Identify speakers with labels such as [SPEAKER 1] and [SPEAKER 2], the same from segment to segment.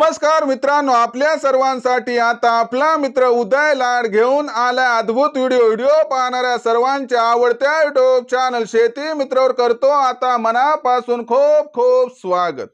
[SPEAKER 1] नमस्कार मित्रांनो, आपल्या सर्वांसाठी आता आपला मित्र उदय लाड घेऊन आला अद्भुत व्हिडिओ पाहणाऱ्या सर्वांच्या आवडत्या युट्यूब चॅनल शेती मित्रावर करतो आता मनापासून खूप खूप स्वागत।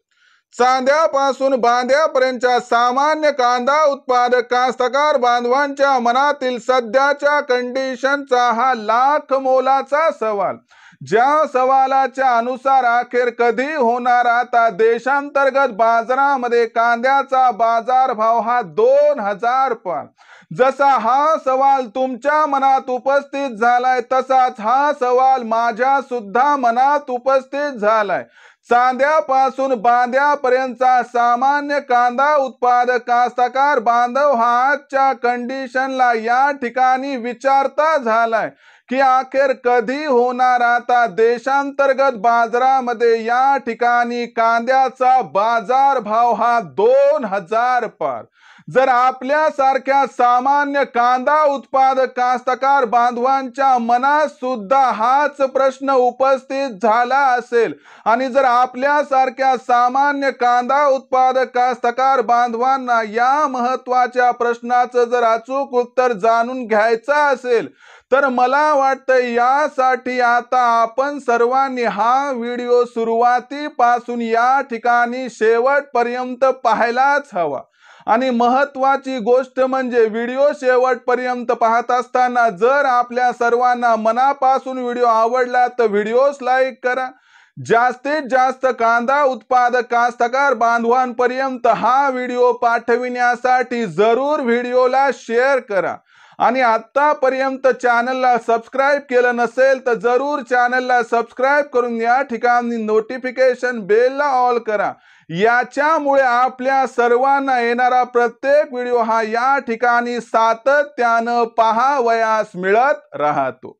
[SPEAKER 1] चांद्यापासून बांध्यापर्यंतच्या सामान्य कांदा उत्पादक कास्तकार बांधवांच्या मनातील सध्याच्या कंडिशनचा हा लाख मोलाचा सवाल, ज्या सवालाच्या अनुसार अखेर कधी होणार आता देशांतर्गत बाजारामध्ये कांद्याचा बाजार भाव हा 2000 पार। जसा हा सवाल तुमच्या मनात उपस्थित झालाय तसाच हा सवाल माझ्या सुद्धा मनात उपस्थित झालाय। चांद्यापासून बांध्यापर्यंतचा सामान्य कांदा उत्पादक कास्तकार बांधव हा आजच्या कंडिशनला या ठिकाणी विचारता झालाय की अखेर कधी होणार आता देशांतर्गत बाजारामध्ये या ठिकाणी कांद्याचा बाजार भाव हा 2000 पार। जर आपल्यासारख्या सामान्य कांदा उत्पादक कास्तकार बांधवांच्या मनात सुद्धा हाच प्रश्न उपस्थित झाला असेल आणि जर आपल्यासारख्या सामान्य कांदा उत्पादक कास्तकार बांधवांना या महत्त्वाच्या प्रश्नाचं जर अचूक उत्तर जाणून घ्यायचं असेल तर मला वाटतं यासाठी आता आपण सर्वांनी हा व्हिडिओ सुरुवातीपासून या ठिकाणी शेवटपर्यंत पाहायलाच हवा। आणि महत्त्वाची गोष्ट म्हणजे व्हिडिओ शेवटपर्यंत पाहत असताना जर आपल्या सर्वांना मनापासून व्हिडिओ आवडला तर व्हिडिओस लाईक करा। जास्तीत जास्त कांदा उत्पादक कास्तकार बांधवांपर्यंत हा व्हिडिओ पाठविण्यासाठी जरूर व्हिडिओला शेअर करा आणि आतापर्यंत चॅनलला सबस्क्राइब केलं नसेल तर जरूर चॅनलला सबस्क्राइब करून या ठिकाणी नोटिफिकेशन बेलला ऑल करा। याच्यामुळे आपल्या सर्वांना येणारा प्रत्येक व्हिडिओ हा या ठिकाणी सातत्यानं पाहावयास मिळत राहतो।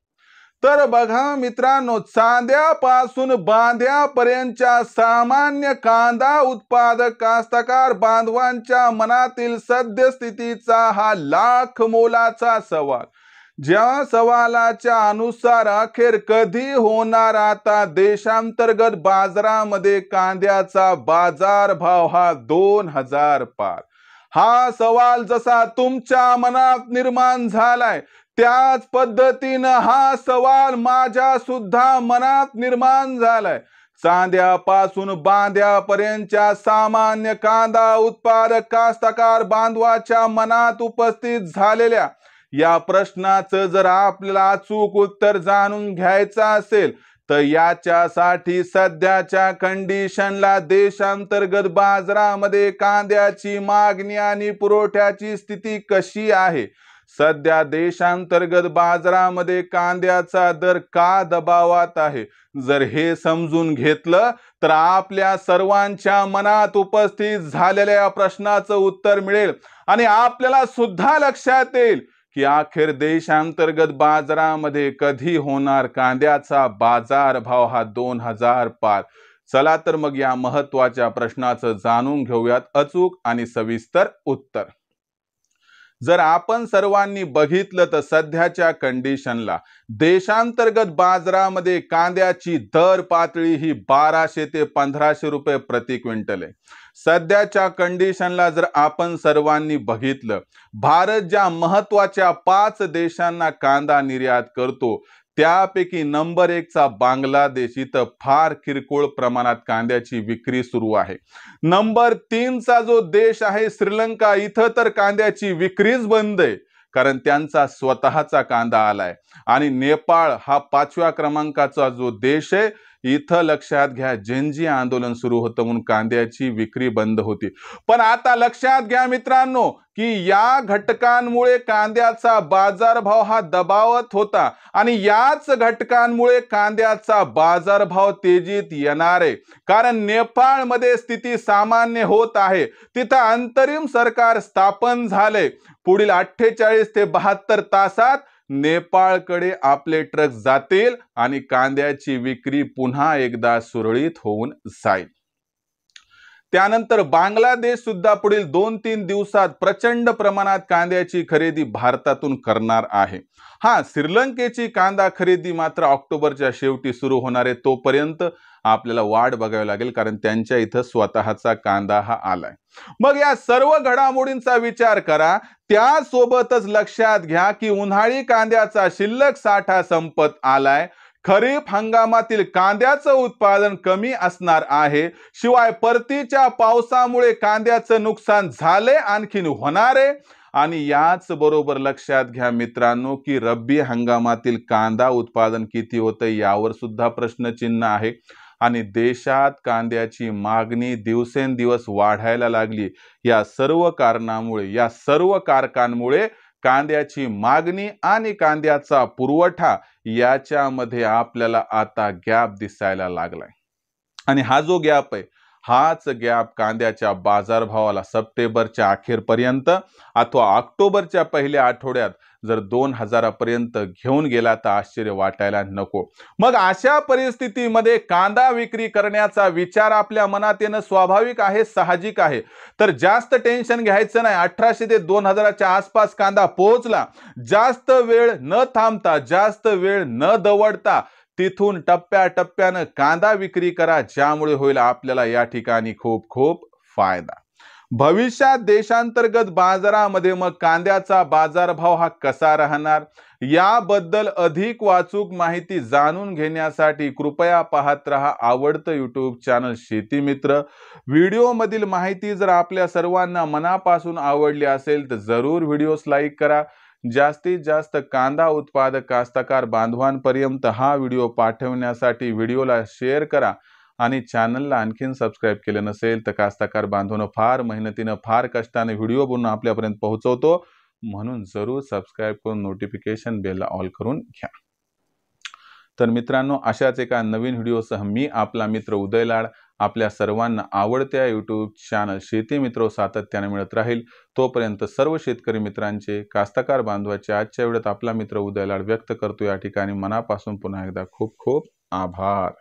[SPEAKER 1] तर बघा मित्रांनो, चांद्यापासून बांध्यापर्यंतच्या सामान्य कांदा उत्पादक कास्तकार बांधवांच्या मनातील सद्यस्थितीचा हा लाख मोलाचा सवाल, ज्या सवालाच्या अनुसार अखेर कधी होणार आता देशांतर्गत बाजारामध्ये कांद्याचा बाजार भाव हा 2000 पार। हा सवाल जसा तुमच्या मनात निर्माण झालाय त्याच पद्धतीनं हा सवाल माझ्या सुद्धा मनात निर्माण झालाय। चांद्यापासून बांध्यापर्यंतच्या सामान्य कांदा उत्पादक कास्तकार बांधवाच्या मनात उपस्थित झालेल्या या प्रश्नाचं जर आपल्याला अचूक उत्तर जाणून घ्यायचं असेल तर याच्यासाठी सध्याच्या कंडिशनला देशांतर्गत बाजारामध्ये कांद्याची मागणी आणि पुरवठ्याची स्थिती कशी आहे, सध्या देशांतर्गत बाजारामध्ये कांद्याचा दर का दबावात आहे, जर हे समजून घेतलं तर आपल्या सर्वांच्या मनात उपस्थित झालेल्या प्रश्नाचं उत्तर मिळेल आणि आपल्याला सुद्धा लक्षात येईल की अखेर देशांतर्गत बाजारामध्ये कधी होणार कांद्याचा बाजार भाव हा 2000 पार। चला तर मग या महत्त्वाच्या प्रश्नाचं जाणून घेऊयात अचूक आणि सविस्तर उत्तर। जर आपण सर्वांनी बघितलं तर सध्याच्या कंडिशनला देशांतर्गत बाजारामध्ये कांद्याची दर पातळी ही 1200 ते 1500 रुपये प्रति क्विंटल आहे। सध्याच्या कंडिशनला जर आपण सर्वांनी बघितलं, भारत ज्या महत्त्वाच्या 5 देशांना कांदा निर्यात करतो त्यापैकी नंबर 1 चा बांगलादेश, इथं फार किरकोळ प्रमाणात कांद्याची विक्री सुरू आहे। नंबर 3 चा जो देश आहे श्रीलंका, इथं तर कांद्याची विक्रीच बंद आहे कारण त्यांचा स्वतःचा कांदा आलाय। आणि नेपाळ हा 5व्या क्रमांकाचा जो देश आहे, इथं लक्षात घ्या जेनजी आंदोलन सुरू होतं म्हणून कांद्याची विक्री बंद होती। पण आता लक्षात घ्या मित्रांनो की या घटकांमुळे कांद्याचा बाजारभाव हा दबावत होता आणि याच घटकांमुळे कांद्याचा बाजारभाव तेजीत येणार आहे। कारण नेपाळमध्ये स्थिती सामान्य होत आहे, तिथं अंतरिम सरकार स्थापन झाले। पुढील 48 ते 72 तासात नेपाळकडे आपले ट्रक जातील आणि कांद्याची विक्री पुन्हा एकदा सुरळीत होऊन जाईल। त्यानंतर बांगलादेश सुद्धा पुढील 2-3 दिवसात प्रचंड प्रमाणात कांद्याची खरेदी भारतातून करणार आहे. हा, श्रीलंकेची कांदा खरेदी मात्र ऑक्टोबरच्या शेवटी सुरू होणार आहे. तोपर्यंत आपल्याला वाट बघावी लागेल, कारण त्यांच्या इथं स्वतःचा कांदा हा आलाय. मग या सर्व घडामोडींचा विचार करा. त्यासोबतच लक्षात घ्या की उन्हाळी कांद्याचा शिल्लक साठा संपत आलाय. खरीप हंगामातील कांद्याचं उत्पादन कमी असणार आहे. शिवाय परतीच्या पावसामुळे कांद्याचं नुकसान झाले, आणखीन होणार आहे. आणि याच बरोबर लक्षात घ्या मित्रांनो की रब्बी हंगामातील कांदा उत्पादन किती होतं यावर सुद्धा प्रश्नचिन्ह आहे. आणि देशात कांद्याची मागणी दिवसेंदिवस वाढायला लागली. या सर्व कारणामुळे, या सर्व कारकांमुळे कांद्याची मागणी आणि कांद्याचा पुरवठा याच्यामध्ये आपल्याला आता गॅप दिसायला लागलाय. आणि हा जो गॅप आहे, हाच गॅप कांद्याच्या बाजारभावाला सप्टेंबरच्या अखेरपर्यंत अथवा ऑक्टोबरच्या पहिल्या आठवड्यात जर 2000 पर्यंत घेऊन गेला तर आश्चर्य वाटायला नको. मग अशा परिस्थितीमध्ये कांदा विक्री करण्याचा विचार आपल्या मनात येणं स्वाभाविक आहे, साहजिक आहे. तर जास्त टेन्शन घ्यायचं नाही. 1800 ते 2000च्या आसपास कांदा पोहोचला. जास्त वेळ न थांबता, जास्त वेळ न दवडता तिथून टप्प्याटप्प्यानं कांदा विक्री करा, ज्यामुळे होईल आपल्याला या ठिकाणी खूप खूप फायदा. भविष्यात देशांतर्गत बाजारामध्ये मग कांद्याचा बाजारभाव हा कसा राहणार याबद्दल अधिक वाचूक माहिती जाणून घेण्यासाठी कृपया पाहत रहा आवडतं यूट्यूब चॅनल शेती मित्र. व्हिडिओमधील माहिती जर आपल्या सर्वांना मनापासून आवडली असेल तर जरूर व्हिडिओस लाईक करा. जास्तीत जास्त कांदा उत्पादक कास्तकार बांधवांपर्यंत हा व्हिडिओ पाठवण्यासाठी व्हिडिओला शेअर करा. आणि चॅनलला आणखीन सबस्क्राईब केलं नसेल तर कास्तकार बांधवांनो फार मेहनतीनं, फार कष्टाने व्हिडिओ बनवून आपल्यापर्यंत पोहोचवतो, म्हणून जरूर सबस्क्राईब करून नोटिफिकेशन बेलला ऑल करून घ्या. तर मित्रांनो, अशाच एका नवीन व्हिडिओसह मी आपला मित्र उदय लाड आपल्या सर्वांना आवडत्या यूट्यूब चॅनल शेती मित्र सातत्याने मिळत राहील. तोपर्यंत सर्व शेतकरी मित्रांचे, कास्तकार बांधवाचे आजच्या व्हिडिओत आपला मित्र उदय लाड व्यक्त करतो. या ठिकाणी मनापासून पुन्हा एकदा खूप खूप आभार.